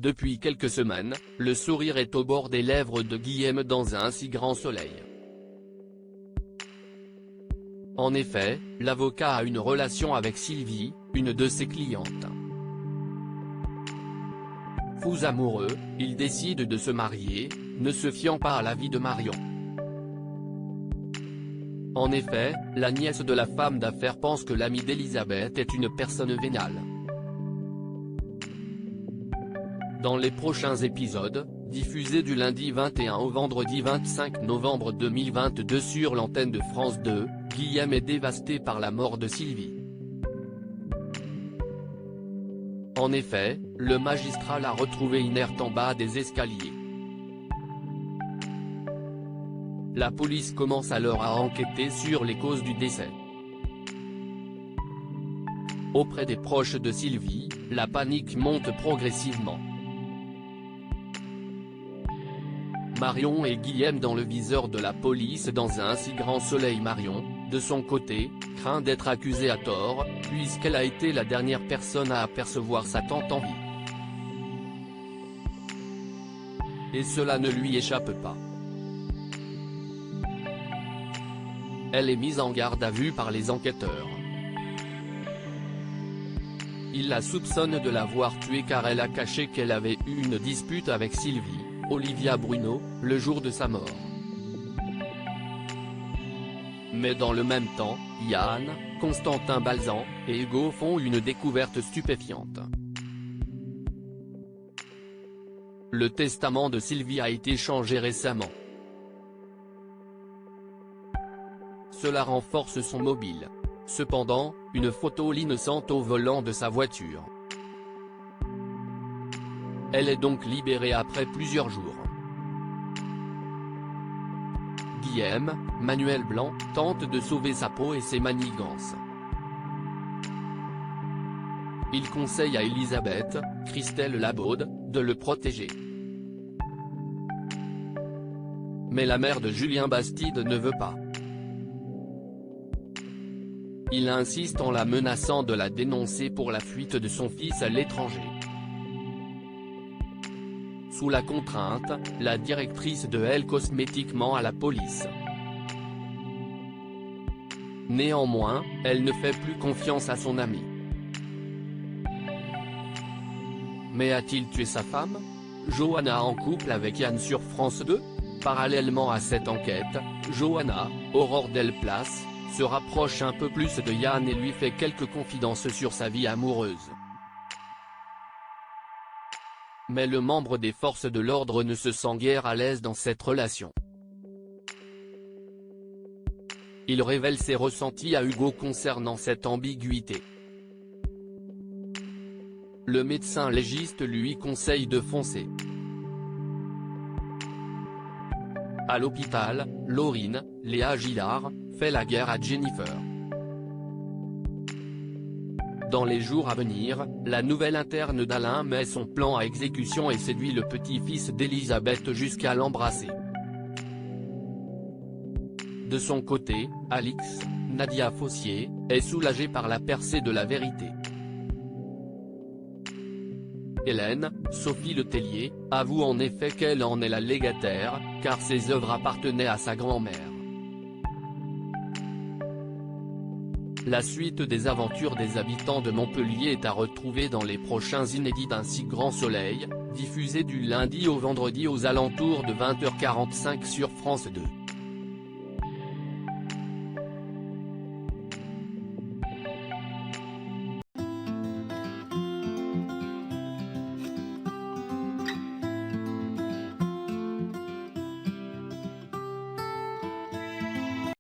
Depuis quelques semaines, le sourire est au bord des lèvres de Guillaume dans un si grand soleil. En effet, l'avocat a une relation avec Sylvie, une de ses clientes. Fous amoureux, ils décident de se marier, ne se fiant pas à l'avis de Marion. En effet, la nièce de la femme d'affaires pense que l'ami d'Elisabeth est une personne vénale. Dans les prochains épisodes, diffusés du lundi 21 au vendredi 25 novembre 2022 sur l'antenne de France 2, Guillaume est dévasté par la mort de Sylvie. En effet, le magistrat l'a retrouvée inerte en bas des escaliers. La police commence alors à enquêter sur les causes du décès. Auprès des proches de Sylvie, la panique monte progressivement. Marion et Guillaume dans le viseur de la police dans un si grand soleil. Marion, de son côté, craint d'être accusée à tort, puisqu'elle a été la dernière personne à apercevoir sa tante en vie. Et cela ne lui échappe pas. Elle est mise en garde à vue par les enquêteurs. Ils la soupçonnent de l'avoir tuée car elle a caché qu'elle avait eu une dispute avec Sylvie, Olivia Bruno, le jour de sa mort. Mais dans le même temps, Yann, Constantin Balzan, et Hugo font une découverte stupéfiante. Le testament de Sylvie a été changé récemment. Cela renforce son mobile. Cependant, une photo l'innocente au volant de sa voiture. Elle est donc libérée après plusieurs jours. Guillaume, Manuel Blanc, tente de sauver sa peau et ses manigances. Il conseille à Elisabeth, Christelle Labaude, de le protéger. Mais la mère de Julien Bastide ne veut pas. Il insiste en la menaçant de la dénoncer pour la fuite de son fils à l'étranger. Sous la contrainte, la directrice de Elle Cosmétiques ment à la police. Néanmoins, elle ne fait plus confiance à son ami. Mais a-t-il tué sa femme? Johanna en couple avec Yann sur France 2? Parallèlement à cette enquête, Johanna, Aurore Delplace, se rapproche un peu plus de Yann et lui fait quelques confidences sur sa vie amoureuse. Mais le membre des forces de l'ordre ne se sent guère à l'aise dans cette relation. Il révèle ses ressentis à Hugo concernant cette ambiguïté. Le médecin légiste lui conseille de foncer. À l'hôpital, Laurine, Léa Gillard, fait la guerre à Jennifer. Dans les jours à venir, la nouvelle interne d'Alain met son plan à exécution et séduit le petit-fils d'Elisabeth jusqu'à l'embrasser. De son côté, Alix, Nadia Fossier, est soulagée par la percée de la vérité. Hélène, Sophie Letellier, avoue en effet qu'elle en est la légataire, car ses œuvres appartenaient à sa grand-mère. La suite des aventures des habitants de Montpellier est à retrouver dans les prochains inédits d'un si grand soleil, diffusé du lundi au vendredi aux alentours de 20h45 sur France 2.